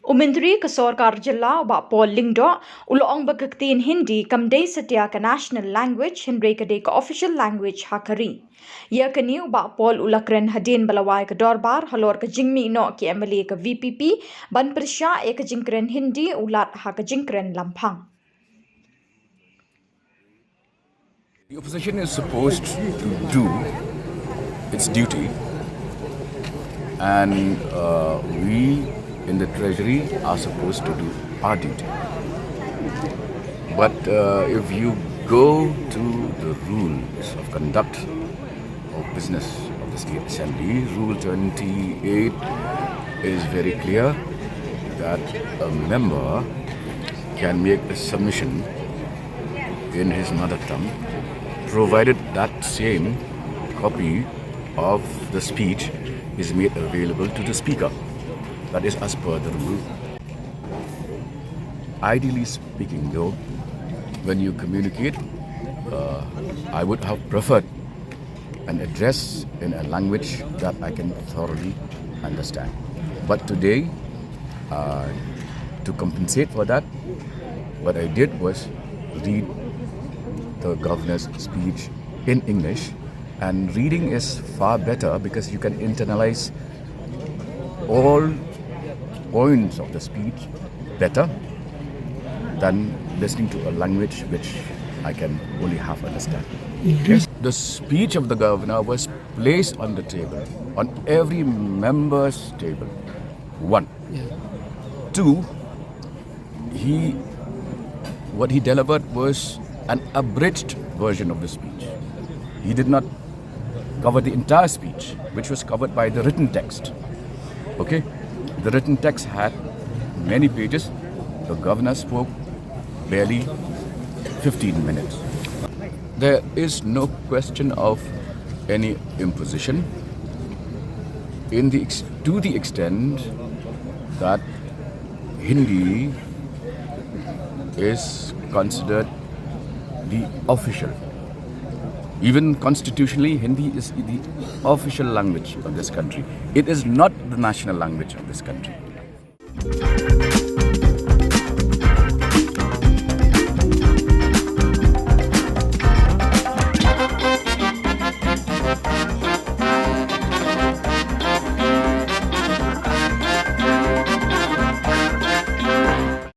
Myntri ke sorkar Jylla Paul Lyngdoh ulong ba Ktien Hindi kamdei satia ka national language hynrei ka de ka official language hakari. Ya kani Paul kren hadien balawai ka Dorbar Halor ka jingmih no ki MLA ka VPP ban pyrshah ka Jingkren Hindi ulat ha ka Jingkren Lamphang. The opposition is supposed to do its duty, and we in the treasury are supposed to do our duty. But if you go to the rules of conduct of business of the State Assembly, Rule 28 is very clear that a member can make a submission in his mother tongue, provided that same copy of the speech is made available to the speaker. That is as per the rule. Ideally speaking though, when you communicate, I would have preferred an address in a language that I can thoroughly understand. But today, to compensate for that, what I did was read the governor's speech in English, and reading is far better because you can internalize all points of the speech better than listening to a language which I can only half understand. Yes. The speech of the governor was placed on the table, on every member's table. One. Two, what he delivered was an abridged version of the speech. He did not cover the entire speech, which was covered by the written text. Okay? The written text had many pages. The governor spoke barely 15 minutes. There is no question of any imposition to the extent that Hindi is considered the official. Even constitutionally, Hindi is the official language of this country. It is not the national language of this country.